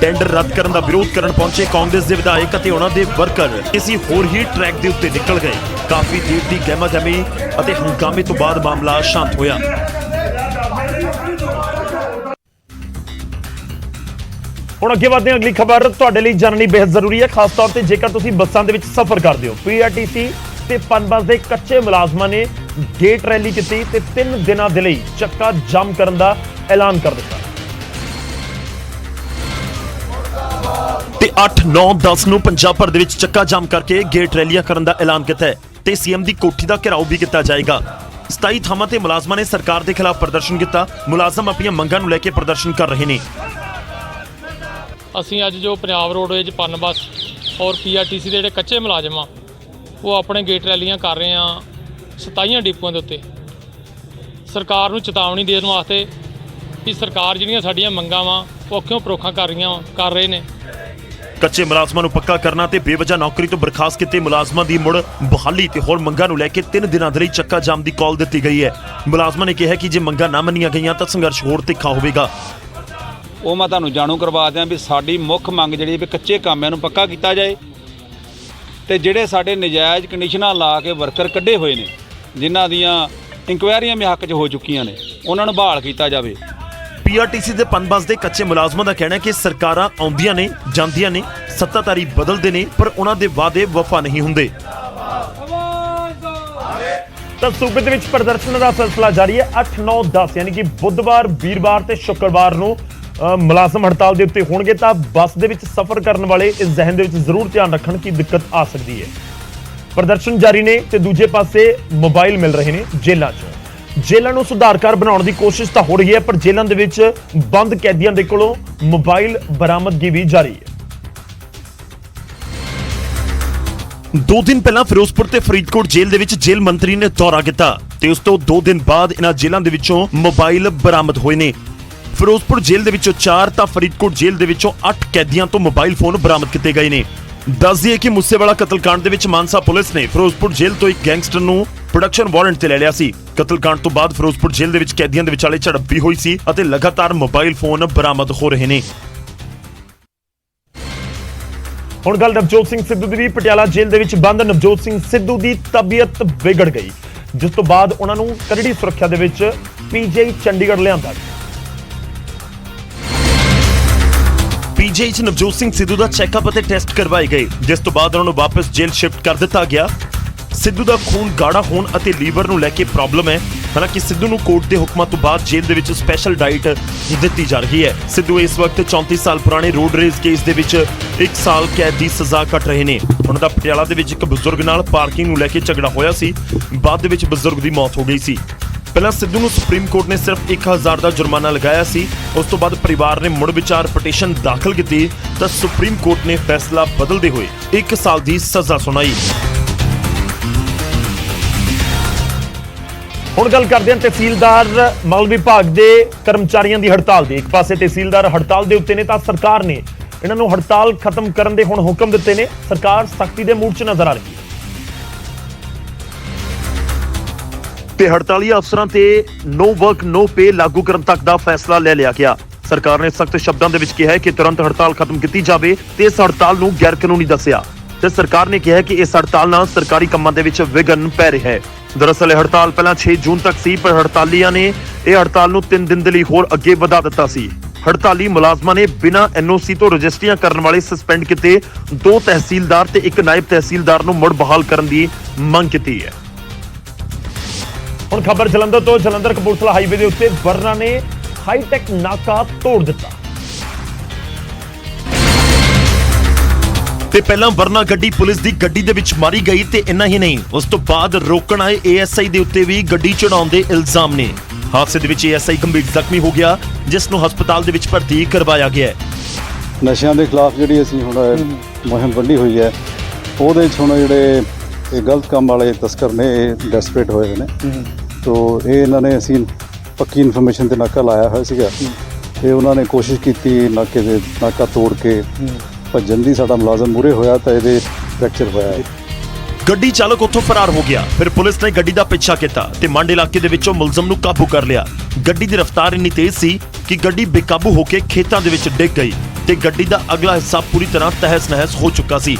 ਟੈਂਡਰ ਰੱਦ ਕਰਨ ਦਾ ਵਿਰੋਧ ਕਰਨ ਪਹੁੰਚੇ ਕਾਂਗਰਸ ਦੇ ਵਿਧਾਇਕ ਅਤੇ ਉਹਨਾਂ ਦੇ ਵਰਕਰ ਕਿਸੇ ਹੋਰ ਹੀ ਟਰੈਕ ਦੇ ਉੱਤੇ ਨਿਕਲ ਗਏ। ਕਾਫੀ ਦੇਰ ਦੀ ਗਹਿਮਾ-ਗਹਿਮੀ ਅਤੇ ਹੰਗਾਮੇ ਤੋਂ ਬਾਅਦ ਮਾਮਲਾ ਸ਼ਾਂਤ ਹੋਇਆ। ਹੁਣ ਅੱਗੇ ਵਧਦੇ ਹਾਂ। ਅਗਲੀ ਖਬਰ ਤੁਹਾਡੇ ਲਈ ਜਾਣਨੀ ਬੇहद ਜ਼ਰੂਰੀ ਹੈ, ਖਾਸ ਤੌਰ ਤੇ ਜੇਕਰ ਤੁਸੀਂ ਬੱਸਾਂ ਦੇ ਵਿੱਚ ਸਫ਼ਰ ਕਰਦੇ ਹੋ। ਪੀਆਰਟੀਸੀ ਤੇ ਪਨਬੱਸ ਦੇ ਕੱਚੇ ਮੁਲਾਜ਼ਮਾਂ ਨੇ ਗੇਟ ਰੈਲੀ ਕੀਤੀ ਤੇ 3 ਦਿਨਾਂ ਦੇ ਲਈ ਚੱਕਾ ਜਾਮ ਕਰਨ ਦਾ ਐਲਾਨ ਕਰ ਦਿੱਤਾ ਤੇ 8, 9, 10 ਨੂੰ ਪੰਜਾਬ ਭਰ ਦੇ ਵਿੱਚ ਚੱਕਾ ਜਾਮ ਕਰਕੇ ਗੇਟ ਰੈਲੀਆਂ ਕਰਨ ਦਾ ਐਲਾਨ ਕੀਤਾ ਹੈ। ਤੇ ਸੀਐਮ ਦੀ ਕੋਠੀ ਦਾ ਘਿਰਾਓ ਵੀ ਕੀਤਾ ਜਾਏਗਾ। 27 ਥਾਵਾਂ ਤੇ ਮੁਲਾਜ਼ਮਾਂ ਨੇ ਸਰਕਾਰ ਦੇ ਖਿਲਾਫ ਪ੍ਰਦਰਸ਼ਨ ਕੀਤਾ। ਮੁਲਾਜ਼ਮ ਆਪਣੀਆਂ ਮੰਗਾਂ ਨੂੰ ਲੈ ਕੇ ਪ੍ਰਦਰਸ਼ਨ ਕਰ ਰਹੇ ਨੇ। ਅਸੀਂ ਅੱਜ ਜੋ ਪੰਜਾਬ ਰੋਡਵੇਜ਼ ਪਨ ਬੱਸ ਔਰ ਪੀਆਰਟੀਸੀ ਦੇ ਜਿਹੜੇ ਕੱਚੇ ਮੁਲਾਜ਼ਮ ਆ ਉਹ ਆਪਣੇ ਗੇਟ ਰੈਲੀਆਂ ਕਰ ਰਹੇ ਆ 27 ਡਿਪੂਆਂ ਦੇ ਉੱਤੇ ਸਰਕਾਰ ਨੂੰ ਚੇਤਾਵਨੀ ਦੇਣ ਵਾਸਤੇ ਕਿ ਸਰਕਾਰ ਜਿਹੜੀਆਂ ਸਾਡੀਆਂ ਮੰਗਾਂ ਵਾ ਉਹ ਅੱਖੋਂ ਪਰੋਖਾਂ ਕਰ ਰਹੇ ਨੇ। ਕੱਚੇ ਮੁਲਾਜ਼ਮਾਂ ਨੂੰ ਪੱਕਾ ਕਰਨਾ ਤੇ ਬੇਵਜ੍ਹਾ ਨੌਕਰੀ ਤੋਂ ਬਰਖਾਸਤ ਕੀਤੇ ਮੁਲਾਜ਼ਮਾਂ ਦੀ ਮੁੜ ਬਹਾਲੀ ਤੇ ਹੋਰ ਮੰਗਾਂ ਨੂੰ ਲੈ ਕੇ 3 ਦਿਨਾਂ ਦੇ ਲਈ ਚੱਕਾ ਜਾਮ ਦੀ ਕਾਲ ਦਿੱਤੀ ਗਈ ਹੈ। ਮੁਲਾਜ਼ਮਾਂ ਨੇ ਕਿਹਾ ਕਿ ਜੇ ਮੰਗਾਂ ਨਾ ਮੰਨੀਆਂ ਗਈਆਂ ਤਾਂ ਸੰਘਰਸ਼ ਹੋਰ ਤਿੱਖਾ ਹੋਵੇਗਾ। ਉਹ ਮੈਂ ਤੁਹਾਨੂੰ ਜਾਣੂ ਕਰਵਾ ਦਿਆਂ ਵੀ ਸਾਡੀ ਮੁੱਖ ਮੰਗ ਜਿਹੜੀ ਵੀ ਕੱਚੇ ਕਾਮਿਆਂ ਨੂੰ ਪੱਕਾ ਕੀਤਾ ਜਾਏ ਤੇ ਜਿਹੜੇ ਸਾਡੇ ਨਜਾਇਜ਼ ਕੰਡੀਸ਼ਨਾਂ ਲਾ ਕੇ ਵਰਕਰ ਕੱਢੇ ਹੋਏ ਨੇ ਜਿਨ੍ਹਾਂ ਦੀਆਂ ਇਨਕੁਆਇਰੀਆਂ ਵੀ ਹੱਕ 'ਚ ਹੋ ਚੁੱਕੀਆਂ ਨੇ ਉਹਨਾਂ ਨੂੰ ਬਹਾਲ ਕੀਤਾ ਜਾਵੇ। ਪੀਆਰਟੀਸੀ ਦੇ ਪਨਬਸ ਦੇ ਕੱਚੇ ਮੁਲਾਜ਼ਮਾਂ ਦਾ ਕਹਿਣਾ ਹੈ ਕਿ ਸਰਕਾਰਾਂ ਆਉਂਦੀਆਂ ਨੇ ਜਾਂਦੀਆਂ ਨੇ, ਸੱਤਾਧਾਰੀ ਬਦਲਦੇ ਨੇ, ਪਰ ਉਹਨਾਂ ਦੇ ਵਾਅਦੇ ਵਫਾ ਨਹੀਂ ਹੁੰਦੇ। ਤਾਂ ਸੂਬੇ ਦੇ ਵਿੱਚ ਪ੍ਰਦਰਸ਼ਨ ਦਾ ਸਿਲਸਿਲਾ ਜਾਰੀ ਹੈ। 8, 9, 10 ਯਾਨੀ ਕਿ ਬੁੱਧਵਾਰ, ਵੀਰਵਾਰ ਤੇ ਸ਼ੁੱਕਰਵਾਰ ਨੂੰ ਮੁਲਾਜ਼ਮ ਹੜਤਾਲ ਦੇ ਉੱਤੇ ਹੋਣਗੇ। ਤਾਂ ਬੱਸ ਦੇ ਵਿੱਚ ਸਫ਼ਰ ਕਰਨ ਵਾਲੇ ਇਸ ਜ਼ਹਿਨ ਦੇ ਵਿੱਚ ਜ਼ਰੂਰ ਧਿਆਨ ਰੱਖਣ ਕਿ ਦਿੱਕਤ ਆ ਸਕਦੀ ਹੈ। ਪ੍ਰਦਰਸ਼ਨ ਜਾਰੀ ਨੇ ਤੇ ਦੂਜੇ ਪਾਸੇ ਮੋਬਾਈਲ ਮਿਲ ਰਹੇ ਨੇ ਜੇਲ੍ਹਾਂ 'ਚੋਂ। ਜੇਲ੍ਹਾਂ ਨੂੰ ਸੁਧਾਰਕਾਰ ਬਣਾਉਣ ਦੀ ਕੋਸ਼ਿਸ਼ ਤਾਂ ਹੋ ਰਹੀ ਹੈ, ਪਰ ਜੇਲ੍ਹਾਂ ਦੇ ਵਿੱਚ ਬੰਦ ਕੈਦੀਆਂ ਦੇ ਕੋਲੋਂ ਮੋਬਾਈਲ ਬਰਾਮਦਗੀ ਵੀ ਜਾਰੀ ਹੈ। 2 ਦਿਨ ਪਹਿਲਾਂ ਫਿਰੋਜ਼ਪੁਰ ਤੇ ਫਰੀਦਕੋਟ ਜੇਲ੍ਹ ਦੇ ਵਿੱਚ ਜੇਲ੍ਹ ਮੰਤਰੀ ਨੇ ਦੌਰਾ ਕੀਤਾ ਤੇ ਉਸ ਤੋਂ 2 ਦਿਨ ਬਾਅਦ ਇਹਨਾਂ ਜੇਲ੍ਹਾਂ ਦੇ ਵਿੱਚੋਂ ਮੋਬਾਈਲ ਬਰਾਮਦ ਹੋਏ ਨੇ। ਫਿਰੋਜ਼ਪੁਰ ਜੇਲ੍ਹ ਦੇ ਵਿੱਚੋਂ 4 ਤਾਂ ਫਰੀਦਕੋਟ ਜੇਲ੍ਹ ਦੇ ਵਿੱਚੋਂ 8 ਕੈਦੀਆਂ ਤੋਂ ਮੋਬਾਈਲ ਫੋਨ ਬਰਾਮਦ ਕੀਤੇ ਗਏ ਨੇ। ਦੱਸ ਦਈਏ ਕਿ ਮੂਸੇਵਾਲਾ ਕਤਲकांड ਦੇ ਵਿੱਚ ਮਾਨਸਾ ਪੁਲਿਸ ਨੇ ਫਿਰੋਜ਼ਪੁਰ ਜੇਲ੍ਹ ਤੋਂ ਇੱਕ ਗੈਂਗਸਟਰ ਨੂੰ ਪ੍ਰੋਡਕਸ਼ਨ ਵਾਰੰਟ ਤੇ ਲੈ ਲਿਆ ਸੀ। ਕਤਲकांड ਤੋਂ ਬਾਅਦ ਫਿਰੋਜ਼ਪੁਰ ਜੇਲ੍ਹ ਦੇ ਵਿੱਚ ਕੈਦੀਆਂ ਦੇ ਵਿਚਾਲੇ ਝੜਪ ਵੀ ਹੋਈ ਸੀ ਅਤੇ ਲਗਾਤਾਰ ਮੋਬਾਈਲ ਫੋਨ ਬਰਾਮਦ ਹੋ ਰਹੇ ਨੇ। ਹੁਣ ਗੱਲ ਨਵਜੋਤ ਸਿੰਘ ਸਿੱਧੂ ਦੀ ਵੀ। ਪਟਿਆਲਾ ਜੇਲ੍ਹ ਦੇ ਵਿੱਚ ਬੰਦ ਨਵਜੋਤ ਸਿੰਘ ਸਿੱਧੂ ਦੀ ਤਬੀਅਤ ਵਿਗੜ ਗਈ, ਜਿਸ ਤੋਂ ਬਾਅਦ ਉਹਨਾਂ ਨੂੰ ਕਰੜੀ ਸੁਰੱਖਿਆ ਦੇ ਵਿੱਚ ਪੀਜੀਆਈ ਚੰਡੀਗੜ੍ਹ ਲਿਆਂਦਾ ਗਿਆ। ਪੀਜੀਆਈ 'ਚ ਨਵਜੋਤ ਸਿੰਘ ਸਿੱਧੂ ਦਾ ਚੈੱਕਅਪ ਅਤੇ ਟੈਸਟ ਕਰਵਾਏ ਗਏ, ਜਿਸ ਤੋਂ ਬਾਅਦ ਉਹਨਾਂ ਨੂੰ ਵਾਪਸ ਜੇਲ੍ਹ ਸ਼ਿਫਟ ਕਰ ਦਿੱਤਾ ਗਿਆ। ਸਿੱਧੂ ਦਾ ਖੂਨ ਗਾੜਾ ਹੋਣ ਅਤੇ ਲੀਵਰ ਨੂੰ ਲੈ ਕੇ ਪ੍ਰੋਬਲਮ ਹੈ। ਹਾਲਾਂਕਿ ਸਿੱਧੂ ਨੂੰ ਕੋਰਟ ਦੇ ਹੁਕਮਾਂ ਤੋਂ ਬਾਅਦ ਜੇਲ੍ਹ ਦੇ ਵਿੱਚ ਸਪੈਸ਼ਲ ਡਾਈਟ ਦਿੱਤੀ ਜਾ ਰਹੀ ਹੈ। ਸਿੱਧੂ ਇਸ ਵਕਤ 34 ਸਾਲ ਪੁਰਾਣੇ ਰੋਡ ਰੇਜ਼ ਕੇਸ ਦੇ ਵਿੱਚ 1 ਸਾਲ ਕੈਦ ਦੀ ਸਜ਼ਾ ਕੱਟ ਰਹੇ ਨੇ। ਉਹਨਾਂ ਦਾ ਪਟਿਆਲਾ ਦੇ ਵਿੱਚ ਇੱਕ ਬਜ਼ੁਰਗ ਨਾਲ ਪਾਰਕਿੰਗ ਨੂੰ ਲੈ ਕੇ ਝਗੜਾ ਹੋਇਆ ਸੀ। ਬਾਅਦ ਦੇ ਵਿੱਚ ਬਜ਼ੁਰਗ ਦੀ ਮੌਤ ਹੋ ਗਈ ਸੀ। ਪਹਿਲਾਂ ਸਿੱਧੂ ਨੂੰ ਸੁਪਰੀਮ ਕੋਰਟ ਨੇ ਸਿਰਫ 1000 ਦਾ ਜੁਰਮਾਨਾ ਲਗਾਇਆ ਸੀ। ਉਸ ਤੋਂ ਬਾਅਦ ਪਰਿਵਾਰ ਨੇ ਮੁੜ ਵਿਚਾਰ ਪਟੀਸ਼ਨ ਦਾਖਲ ਕੀਤੀ ਤਾਂ ਸੁਪਰੀਮ ਕੋਰਟ ਨੇ ਫੈਸਲਾ ਬਦਲਦੇ ਹੋਏ 1 ਸਾਲ ਦੀ ਸਜ਼ਾ ਸੁਣਾਈ। ਹੁਣ ਗੱਲ ਕਰਦੇ ਹਾਂ ਤਹਿਸੀਲਦਾਰ ਮਾਲ ਵਿਭਾਗ ਦੇ ਕਰਮਚਾਰੀਆਂ ਦੀ ਹੜਤਾਲ ਦੀ। ਇੱਕ ਪਾਸੇ ਤਹਿਸੀਲਦਾਰ ਹੜਤਾਲ ਦੇ ਉੱਤੇ ਨੇ ਤਾਂ ਸਰਕਾਰ ਨੇ ਇਹਨਾਂ ਨੂੰ ਹੜਤਾਲ ਖਤਮ ਕਰਨ ਦੇ ਹੁਣ ਹੁਕਮ ਦਿੱਤੇ ਨੇ। ਸਰਕਾਰ ਸਖਤੀ ਦੇ ਮੂਡ 'ਚ ਨਜ਼ਰ ਆ ਰਹੀ ਹੈ ਤੇ ਹੜਤਾਲੀ ਅਫਸਰਾਂ ਤੇ ਨੋ ਵਰਕ ਨੋ ਪੇ ਲਾਗੂ ਕਰਨ ਤੱਕ ਦਾ ਫੈਸਲਾ ਲੈ ਲਿਆ ਗਿਆ। ਸਰਕਾਰ ਨੇ ਸਖਤ ਸ਼ਬਦਾਂ ਦੇ ਵਿੱਚ ਕਿਹਾ ਹੈ ਕਿ ਤੁਰੰਤ ਹੜਤਾਲ ਖਤਮ ਕੀਤੀ ਜਾਵੇ ਤੇ ਇਸ ਹੜਤਾਲ ਨੂੰ ਗੈਰ ਕਾਨੂੰਨੀ ਦੱਸਿਆ ਤੇ ਸਰਕਾਰ ਨੇ ਕਿਹਾ ਕਿ ਇਸ ਹੜਤਾਲ ਨਾਲ ਸਰਕਾਰੀ ਕੰਮਾਂ ਦੇ ਵਿੱਚ ਵਿਘਨ ਪੈ ਰਿਹਾ ਹੈ। ਦਰਅਸਲ ਇਹ ਹੜਤਾਲ ਪਹਿਲਾਂ 6 ਜੂਨ ਤੱਕ ਸੀ, ਪਰ ਹੜਤਾਲੀਆਂ ਨੇ ਇਹ ਹੜਤਾਲ ਨੂੰ 3 ਦਿਨ ਦੇ ਲਈ ਹੋਰ ਅੱਗੇ ਵਧਾ ਦਿੱਤਾ ਸੀ। ਹੜਤਾਲੀ ਮੁਲਾਜ਼ਮਾਂ ਨੇ ਬਿਨਾਂ ਐਨਓਸੀ ਤੋਂ ਰਜਿਸਟਰੀਆਂ ਕਰਨ ਵਾਲੇ ਸਸਪੈਂਡ ਕੀਤੇ 2 ਤਹਿਸੀਲਦਾਰ ਤੇ 1 ਨਾਇਬ ਤਹਿਸੀਲਦਾਰ ਨੂੰ ਮੁੜ ਬਹਾਲ ਕਰਨ ਦੀ ਮੰਗ ਕੀਤੀ ਹੈ। ਹੁਣ ਖਬਰ ਜਲੰਧਰ ਤੋਂ। ਜਲੰਧਰ ਕਪੂਰਥਲਾ ਹਾਈਵੇ ਦੇ ਉੱਤੇ ਵਰਨਾ ਨੇ ਹਾਈਟੈਕ ਨਾਕਾ ਤੋੜ ਦਿੱਤਾ ਤੇ ਪਹਿਲਾਂ ਵਰਨਾ ਗੱਡੀ ਪੁਲਿਸ ਦੀ ਗੱਡੀ ਦੇ ਵਿੱਚ ਮਾਰੀ ਗਈ ਤੇ ਇੰਨਾ ਹੀ ਨਹੀਂ, ਉਸ ਤੋਂ ਬਾਅਦ ਰੋਕਣ ਆਏ ਏਐਸਆਈ ਦੇ ਉੱਤੇ ਵੀ ਗੱਡੀ ਚੜਾਉਣ ਦੇ ਇਲਜ਼ਾਮ ਨੇ। ਹਾਦਸੇ ਦੇ ਵਿੱਚ ਏਐਸਆਈ ਗੰਭੀਰ ਜ਼ਖਮੀ ਹੋ ਗਿਆ, ਜਿਸ ਨੂੰ ਹਸਪਤਾਲ ਦੇ ਵਿੱਚ ਭਰਤੀ ਕਰਵਾਇਆ ਗਿਆ ਹੈ। ਨਸ਼ਿਆਂ ਦੇ ਖਿਲਾਫ ਜਿਹੜੀ ਅਸੀਂ ਹੁਣ ਮੁਹਿੰਮ ਵੰਡੀ ਹੋਈ ਹੈ, ਉਹਦੇ 'ਚ ਹੁਣ ਜਿਹੜੇ ਇਹ ਗਲਤ ਕੰਮ ਵਾਲੇ ਤਸਕਰ ਨੇ ਇਹ ਡੈਸਪਰੇਟ ਹੋਏ ਨੇ। ਤੋ ਇਹ ਇਹਨਾਂ ਨੇ ਅਸੀਂ ਪੱਕੀ ਇਨਫੋਰਮੇਸ਼ਨ ਤੇ ਨਾਕਾ ਲਾਇਆ ਹੋਇਆ ਸੀਗਾ ਤੇ ਉਹਨਾਂ ਨੇ ਕੋਸ਼ਿਸ਼ ਕੀਤੀ ਨਾਕਾ ਤੋੜ ਕੇ ਭੱਜਣ ਦੀ। ਸਾਡਾ ਮੁਲਾਜ਼ਮ ਮੂਹਰੇ ਹੋਇਆ ਤਾਂ ਇਹਦੇ ਫ੍ਰੈਕਚਰ ਹੋਇਆ। ਗੱਡੀ ਚਾਲਕ ਉੱਥੋਂ ਫਰਾਰ ਹੋ ਗਿਆ। ਫਿਰ ਪੁਲਿਸ ਨੇ ਗੱਡੀ ਦਾ ਪਿੱਛਾ ਕੀਤਾ ਤੇ ਮੰਡ ਇਲਾਕੇ ਦੇ ਵਿੱਚੋਂ ਮੁਲਜ਼ਮ ਨੂੰ ਕਾਬੂ ਕਰ ਲਿਆ। ਗੱਡੀ ਦੀ ਰਫ਼ਤਾਰ ਇੰਨੀ ਤੇਜ਼ ਸੀ ਕਿ ਗੱਡੀ ਬੇਕਾਬੂ ਹੋ ਕੇ ਖੇਤਾਂ ਦੇ ਵਿੱਚ ਡਿੱਗ ਗਈ ਤੇ ਗੱਡੀ ਦਾ ਅਗਲਾ ਹਿੱਸਾ ਪੂਰੀ ਤਰ੍ਹਾਂ ਤਹਿਸ-ਨਹਿਸ ਹੋ ਚੁੱਕਾ ਸੀ।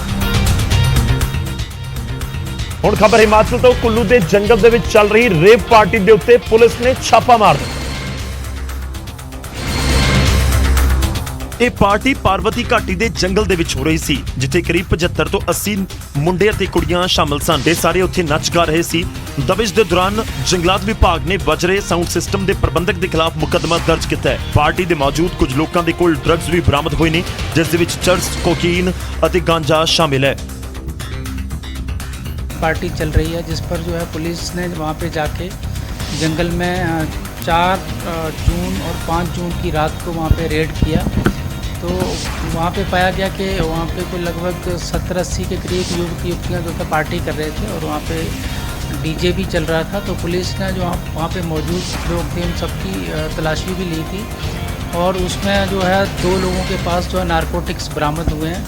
ਹੁਣ ਖਬਰ ਹਿਮਾਚਲ ਤੋਂ। ਕੁੱਲੂ ਦੇ ਜੰਗਲ ਦੇ ਵਿੱਚ ਚੱਲ ਰਹੀ ਰੇਪ ਪਾਰਟੀ ਦੇ ਉੱਤੇ ਪੁਲਿਸ ਨੇ ਛਾਪਾ ਮਾਰ ਦਿੱਤਾ। ਇਹ ਪਾਰਟੀ ਪਾਰਵਤੀ ਘਾਟੀ ਦੇ ਜੰਗਲ ਦੇ ਵਿੱਚ ਹੋ ਰਹੀ ਸੀ, ਜਿੱਥੇ ਕਰੀਬ 75 ਤੋਂ 80 ਮੁੰਡੇ ਅਤੇ ਕੁੜੀਆਂ ਸ਼ਾਮਲ ਸਨ ਤੇ ਸਾਰੇ ਉੱਥੇ ਨੱਚ ਗਾ ਰਹੇ ਸੀ। ਦਬਿਸ਼ ਦੇ ਦੌਰਾਨ ਜੰਗਲਾਤ ਵਿਭਾਗ ਨੇ ਵਜਰੇ ਸਾਊਂਡ ਸਿਸਟਮ ਦੇ ਪ੍ਰਬੰਧਕ ਦੇ ਖਿਲਾਫ ਮੁਕੱਦਮਾ ਦਰਜ ਕੀਤਾ ਹੈ। ਪਾਰਟੀ ਦੇ ਮੌਜੂਦ ਕੁਝ ਲੋਕਾਂ ਦੇ ਕੋਲ ਡਰੱਗਸ ਵੀ ਬਰਾਮਦ ਹੋਏ ਨੇ, ਜਿਸ ਦੇ ਵਿੱਚ ਚਰਸ, ਕੋਕੀਨ ਅਤੇ ਗਾਂਜਾ ਸ਼ਾਮਿਲ ਹੈ। पार्टी चल रही है, जिस पर जो है पुलिस ने वहाँ पे जाके जंगल में 4 जून और 5 जून की रात को वहाँ पे रेड किया। तो वहाँ पे पाया गया कि वहाँ पे कोई लगभग 70-80 के करीब युवक युवतियाँ जो था पार्टी कर रहे थे और वहाँ पे डीजे भी चल रहा था। तो पुलिस ने जो वहाँ पे मौजूद लोग थे उन सबकी तलाशी भी ली थी और उसमें जो है 2 लोगों के पास जो है नारकोटिक्स बरामद हुए हैं।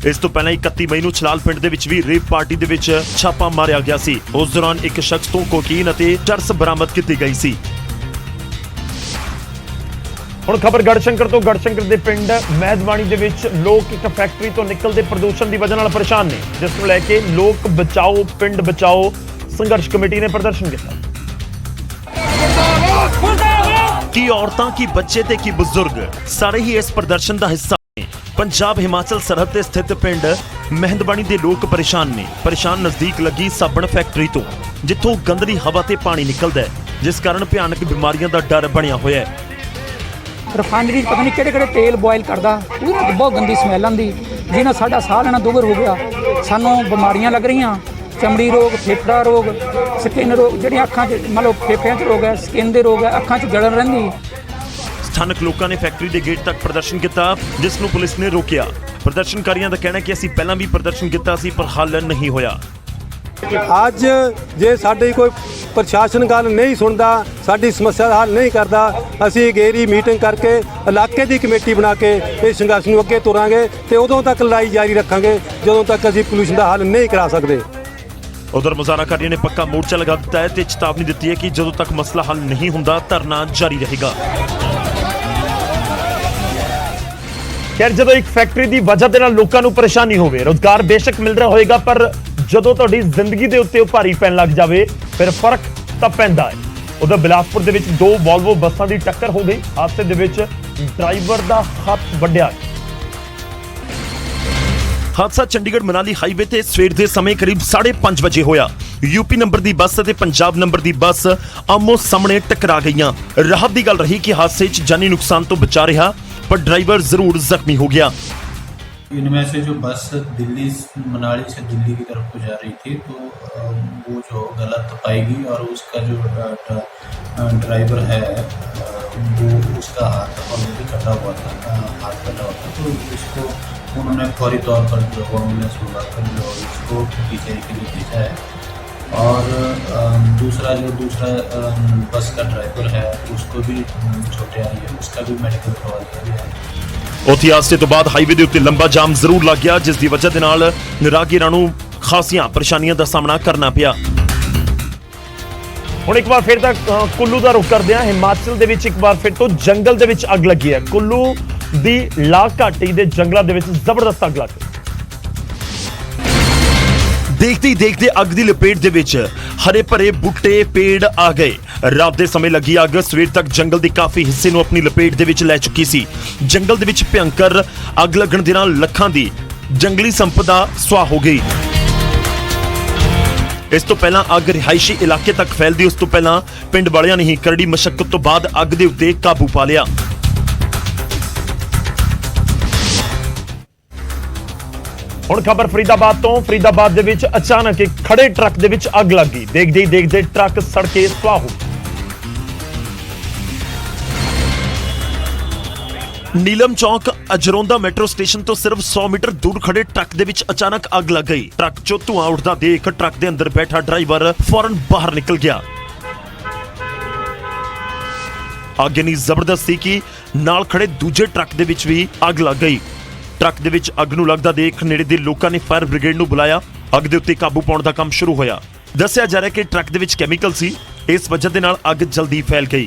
ਇਸ ਤੋਂ ਪਹਿਲਾਂ 31 ਮਈ ਨੂੰ ਛਲਾਲ ਪਿੰਡ ਦੇ ਵਿੱਚ ਵੀ ਰੇਪ ਪਾਰਟੀ ਦੇ ਵਿੱਚ ਛਾਪਾ ਮਾਰਿਆ ਗਿਆ ਸੀ। ਉਸ ਦੌਰਾਨ ਇੱਕ ਸ਼ਖਸ ਤੋਂ ਕੋਕੀਨ ਅਤੇ ਚਰਸ ਬਰਾਮਦ ਕੀਤੀ ਗਈ ਸੀ। ਹੁਣ ਖਬਰ ਗੜਸ਼ੰਕਰ ਤੋਂ। ਗੜਸ਼ੰਕਰ ਦੇ ਪਿੰਡ ਮਹਿਦਵਾਨੀ ਦੇ ਵਿੱਚ ਲੋਕ ਇੱਕ ਫੈਕਟਰੀ ਤੋਂ ਨਿਕਲਦੇ ਪ੍ਰਦੂਸ਼ਣ ਦੀ ਵਜ੍ਹਾ ਨਾਲ ਪਰੇਸ਼ਾਨ ਨੇ, ਜਿਸ ਨੂੰ ਲੈ ਕੇ ਲੋਕ ਬਚਾਓ ਪਿੰਡ ਬਚਾਓ ਸੰਘਰਸ਼ ਕਮੇਟੀ ਨੇ ਪ੍ਰਦਰਸ਼ਨ ਕੀਤਾ। ਕੀ ਔਰਤਾਂ ਕੀ ਬੱਚੇ ਤੇ ਕੀ ਬਜ਼ੁਰਗ ਸਾਰੇ ਹੀ ਇਸ ਪ੍ਰਦਰਸ਼ਨ ਦਾ ਹਿੱਸਾ ਨੇ। ਪੰਜਾਬ ਹਿਮਾਚਲ ਸਰਹੱਦ ਤੇ ਸਥਿਤ ਪਿੰਡ ਮਹਿਦਵਾਨੀ ਦੇ ਲੋਕ ਪਰੇਸ਼ਾਨ ਨੇ। ਪਰੇਸ਼ਾਨ ਨਜ਼ਦੀਕ ਲੱਗੀ ਸਾਬਣ ਫੈਕਟਰੀ ਤੋਂ, ਜਿੱਥੋਂ ਗੰਦਲੀ ਹਵਾ ਤੇ ਪਾਣੀ ਨਿਕਲਦਾ ਹੈ, ਜਿਸ ਕਾਰਨ ਭਿਆਨਕ ਬਿਮਾਰੀਆਂ ਦਾ ਡਰ ਬਣਿਆ ਹੋਇਆ ਹੈ। ਰਿਫਾਈਨਰੀ ਪਤਾ ਨਹੀਂ ਕਿਹੜੇ ਤੇਲ ਬੋਇਲ ਕਰਦਾ, ਉਹਦੇ ਨਾਲ ਬਹੁਤ ਗੰਦੀ ਸਮੈਲ ਆਉਂਦੀ, ਜਿਹਨਾਂ ਸਾਡਾ ਸਾਹ ਲੈਣਾ ਦੁੱਭਰ ਹੋ ਗਿਆ। ਸਾਨੂੰ ਬਿਮਾਰੀਆਂ ਲੱਗ ਰਹੀਆਂ, ਚਮੜੀ ਰੋਗ, ਫੇਫੜਾ ਰੋਗ, ਸਕਿਨ ਰੋਗ, ਜਿਹੜੀਆਂ ਅੱਖਾਂ 'ਚ ਮੰਨ ਲਓ ਫੇਫੜਿਆਂ 'ਚ ਰੋਗ ਹੈ, ਸਕਿਨ ਦੇ ਰੋਗ ਹੈ, ਅੱਖਾਂ 'ਚ ਜਲਨ ਰਹਿੰਦੀ। ਸਥਾਨਕ ਲੋਕਾਂ ਨੇ ਫੈਕਟਰੀ ਦੇ ਗੇਟ ਤੱਕ ਪ੍ਰਦਰਸ਼ਨ ਕੀਤਾ, ਜਿਸ ਨੂੰ ਪੁਲਿਸ ਨੇ ਰੋਕਿਆ। ਪ੍ਰਦਰਸ਼ਨਕਾਰੀਆਂ ਦਾ ਕਹਿਣਾ ਹੈ ਕਿ ਅਸੀਂ ਪਹਿਲਾਂ ਵੀ ਪ੍ਰਦਰਸ਼ਨ ਕੀਤਾ ਸੀ ਪਰ ਹੱਲ ਨਹੀਂ ਹੋਇਆ। ਅੱਜ ਜੇ ਸਾਡੀ ਕੋਈ ਪ੍ਰਸ਼ਾਸਨ ਗੱਲ ਨਹੀਂ ਸੁਣਦਾ, ਸਾਡੀ ਸਮੱਸਿਆ ਦਾ ਹੱਲ ਨਹੀਂ ਕਰਦਾ, ਅਸੀਂ ਗੇਰੀ ਮੀਟਿੰਗ ਕਰਕੇ ਇਲਾਕੇ ਦੀ ਕਮੇਟੀ ਬਣਾ ਕੇ ਇਸ ਸੰਘਰਸ਼ ਨੂੰ ਅੱਗੇ ਤੁਰਾਂਗੇ ਤੇ ਉਦੋਂ ਤੱਕ ਲੜਾਈ ਜਾਰੀ ਰੱਖਾਂਗੇ ਜਦੋਂ ਤੱਕ ਅਸੀਂ ਪੋਲਿਊਸ਼ਨ ਦਾ ਹੱਲ ਨਹੀਂ ਕਰਾ ਸਕਦੇ। ਉਧਰ ਮੁਜ਼ਾਹਰਾਕਾਰੀਆਂ ਨੇ ਪੱਕਾ ਮੋਰਚਾ ਲਗਾ ਦਿੱਤਾ ਹੈ ਤੇ ਚੇਤਾਵਨੀ ਦਿੱਤੀ ਹੈ ਕਿ ਜਦੋਂ ਤੱਕ ਮਸਲਾ ਹੱਲ ਨਹੀਂ ਹੁੰਦਾ ਧਰਨਾ ਜਾਰੀ ਰਹੇਗਾ। ਖੈਰ, ਜਦੋਂ ਇੱਕ ਫੈਕਟਰੀ ਦੀ ਵਜ੍ਹਾ ਦੇ ਨਾਲ ਲੋਕਾਂ ਨੂੰ ਪਰੇਸ਼ਾਨੀ ਹੋਵੇ, ਰੋਜ਼ਗਾਰ ਬੇਸ਼ੱਕ ਮਿਲ ਰਿਹਾ ਹੋਏਗਾ, ਪਰ ਜਦੋਂ ਤੁਹਾਡੀ ਜ਼ਿੰਦਗੀ ਦੇ ਉੱਤੇ ਉਹ ਭਾਰੀ ਪੈਣ ਲੱਗ ਜਾਵੇ ਫਿਰ ਫਰਕ ਤਾਂ ਪੈਂਦਾ ਹੈ। ਉਧਰ ਬਿਲਾਸਪੁਰ ਦੇ ਵਿੱਚ 2 ਵੋਲਵੋ ਬੱਸਾਂ ਦੀ ਟੱਕਰ ਹੋ ਗਈ। ਹਾਦਸੇ ਦੇ ਵਿੱਚ ਡਰਾਈਵਰ ਦਾ ਹੱਥ ਵੱਢਿਆ। ਹਾਦਸਾ ਚੰਡੀਗੜ੍ਹ ਮਨਾਲੀ ਹਾਈਵੇ ਤੇ ਸਵੇਰ ਦੇ ਸਮੇਂ ਕਰੀਬ 5:30 ਵਜੇ ਹੋਇਆ। यूपी नंबर ਦੀ ਬੱਸ ਅਤੇ ਪੰਜਾਬ ਨੰਬਰ ਦੀ ਬੱਸ ਆਮੋ ਸਾਹਮਣੇ ਟਕਰਾ ਗਈਆਂ। ਰਾਹਤ ਦੀ ਗੱਲ ਰਹੀ ਕਿ ਹਾਦਸੇ 'ਚ ਜਾਨੀ ਨੁਕਸਾਨ ਤੋਂ ਬਚਾ ਰਿਹਾ, पर ड्राइवर जरूर जख्मी हो गया। इनमें से जो बस दिल्ली मनाली से दिल्ली की तरफ को जा रही थी, तो वो जो गलत पाई गई और उसका जो ड्राइवर है वो उसका हाथ ऑलरेडी कटा हुआ था, हाथ कटा हुआ था, तो उसको उन्होंने फौरी तौर पर जो एम्बुलेंस बुलाकर जो इसको पीछे के लिए भेजा है। और दूसरा बस का ड्राइवर है उसको भी चोटें आई है, उसका भी मेडिकल करवा दिया गया है। ਉੱਥੇ ਹਾਦਸੇ ਤੋਂ ਬਾਅਦ ਹਾਈਵੇ ਦੇ ਉੱਤੇ ਲੰਬਾ ਜਾਮ ਜ਼ਰੂਰ ਲੱਗ ਗਿਆ, ਜਿਸ ਦੀ ਵਜ੍ਹਾ ਦੇ ਨਾਲ ਰਾਹਗੀਰਾਂ ਨੂੰ ਖਾਸੀਆਂ ਪਰੇਸ਼ਾਨੀਆਂ ਦਾ ਸਾਹਮਣਾ ਕਰਨਾ ਪਿਆ। ਹੁਣ ਇੱਕ ਵਾਰ ਫਿਰ ਤਾਂ ਕੁੱਲੂ ਦਾ ਰੁਖ ਕਰਦੇ ਹਾਂ। ਹਿਮਾਚਲ ਦੇ ਵਿੱਚ ਇੱਕ ਵਾਰ ਫਿਰ ਤੋਂ ਜੰਗਲ ਦੇ ਵਿੱਚ ਅੱਗ ਲੱਗੀ ਹੈ। ਕੁੱਲੂ ਦੀ ਲਾ ਘਾਟੀ ਦੇ ਜੰਗਲਾਂ ਦੇ ਵਿੱਚ ਜ਼ਬਰਦਸਤ ਅੱਗ ਲੱਗ ਗਈ। देखते ही देखते अग की लपेट दे विच हरे भरे बूटे पेड़ आ गए। रात के समय लगी अग सवेर तक जंगल के काफी हिस्से नूं अपनी लपेट दे विच लै चुकी सी। जंगल दे विच भयंकर अग लगण दे नाल लखां दी जंगली संपदा सुआह हो गई। इस तो पहला अग रिहायशी इलाके तक फैलदी, उस तो पहला पिंड वालियां ने ही करड़ी मशक्कत तो बाद अग दे उत्ते काबू पा लिया। ਹੁਣ ਖਬਰ ਫਰੀਦਾਬਾਦ ਤੋਂ। ਫਰੀਦਾਬਾਦ ਦੇ ਵਿੱਚ ਅਚਾਨਕ ਇੱਕ ਖੜੇ ਟਰੱਕ ਦੇ ਵਿੱਚ ਅੱਗ ਲੱਗ ਗਈ। ਦੇਖਦੇ ਹੀ ਦੇਖਦੇ ਟਰੱਕ ਸੜ ਕੇ ਸੁਆਹ ਹੋ ਗਿਆ। ਨੀਲਮ ਚੌਕ ਅਜਰੋਂਦਾ ਮੈਟਰੋ ਸਟੇਸ਼ਨ ਤੋਂ ਸਿਰਫ 100 ਮੀਟਰ ਦੂਰ ਖੜੇ ਟਰੱਕ ਦੇ ਵਿੱਚ ਅਚਾਨਕ ਅੱਗ ਲੱਗ ਗਈ। ਟਰੱਕ ਚੋਂ ਧੂਆਂ ਉੱਠਦਾ ਦੇਖ ਟਰੱਕ ਦੇ ਅੰਦਰ ਬੈਠਾ ਡਰਾਈਵਰ ਫੌਰਨ ਬਾਹਰ ਨਿਕਲ ਗਿਆ। ਅੱਗ ਇੰਨੀ ਜ਼ਬਰਦਸਤ ਸੀ ਕਿ ਨਾਲ ਖੜੇ ਦੂਜੇ ਟਰੱਕ ਦੇ ਵਿੱਚ ਵੀ ਅੱਗ ਲੱਗ ਗਈ। ट्रक दे विच अग नूं लगदा देख नेड़े दे लोकां ने फायर ब्रिगेड नूं बुलाया। अग दे उत्ते काबू पाउण दा काम शुरू होया। दस्सिया जा रहा है कि ट्रक दे विच केमिकल सी, इस वजह दे नाल अग जल्दी फैल गई।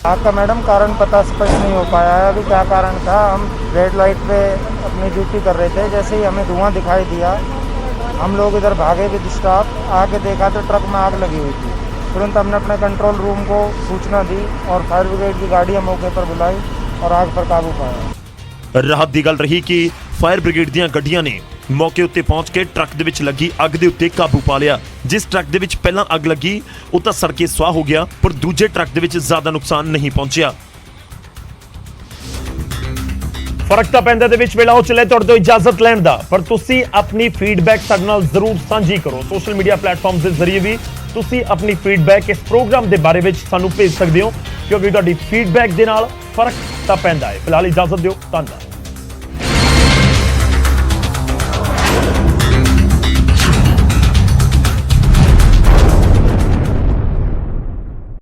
आग का मैडम कारण पता स्पष्ट नहीं हो पाया है अभी क्या कारण था। हम रेड लाइट पे अपनी ड्यूटी कर रहे थे, जैसे ही हमें धुआं दिखाई दिया हम लोग इधर भागे विद स्टाफ। आके देखा तो ट्रक में आग लगी हुई थी। तुरंत हमने अपने कंट्रोल रूम को सूचना दी और फायर ब्रिगेड की गाड़ियाँ मौके पर बुलाई और आग पर काबू पाया। राहत की गल रही कि फायर ब्रिगेड ਦੀਆਂ ਗੱਡੀਆਂ ਨੇ ਮੌਕੇ ਉੱਤੇ ਪਹੁੰਚ ਕੇ ਟਰੱਕ ਦੇ ਵਿੱਚ ਲੱਗੀ ਅੱਗ ਦੇ ਉੱਤੇ ਕਾਬੂ ਪਾ ਲਿਆ। ਜਿਸ ਟਰੱਕ ਦੇ ਵਿੱਚ ਪਹਿਲਾਂ ਅੱਗ ਲੱਗੀ ਉਹ ਤਾਂ ਸੜ ਕੇ ਸੁਆਹ ਹੋ ਗਿਆ, ਪਰ ਦੂਜੇ ਟਰੱਕ ਦੇ ਵਿੱਚ ਜ਼ਿਆਦਾ ਨੁਕਸਾਨ ਨਹੀਂ ਪਹੁੰਚਿਆ। ਫਰਕ ਤਾਂ ਪੈਂਦਾ ਦੇ ਵਿੱਚ ਵੇਲਾ ਹੋ ਚਲੇ ਤੁਹਾਡੇ ਤੋਂ ਇਜਾਜ਼ਤ ਲੈਣ ਦਾ, ਪਰ ਤੁਸੀਂ ਆਪਣੀ ਫੀਡਬੈਕ ਸਾਡੇ ਨਾਲ ਜ਼ਰੂਰ ਸਾਂਝੀ ਕਰੋ। ਸੋਸ਼ਲ ਮੀਡੀਆ ਪਲੇਟਫਾਰਮਸ ਦੇ ਜ਼ਰੀਏ ਵੀ ਤੁਸੀਂ ਆਪਣੀ ਫੀਡਬੈਕ ਇਸ ਪ੍ਰੋਗਰਾਮ ਦੇ ਬਾਰੇ ਵਿੱਚ ਸਾਨੂੰ ਭੇਜ ਸਕਦੇ ਹੋ, ਕਿਉਂਕਿ ਤੁਹਾਡੀ ਫੀਡਬੈਕ ਦੇ ਨਾਲ ਫਰਕ ਤਾਂ ਪੈਂਦਾ ਹੈ। ਫਿਲਹਾਲ ਇਜਾਜ਼ਤ ਦਿਓ, ਧੰਨਵਾਦ।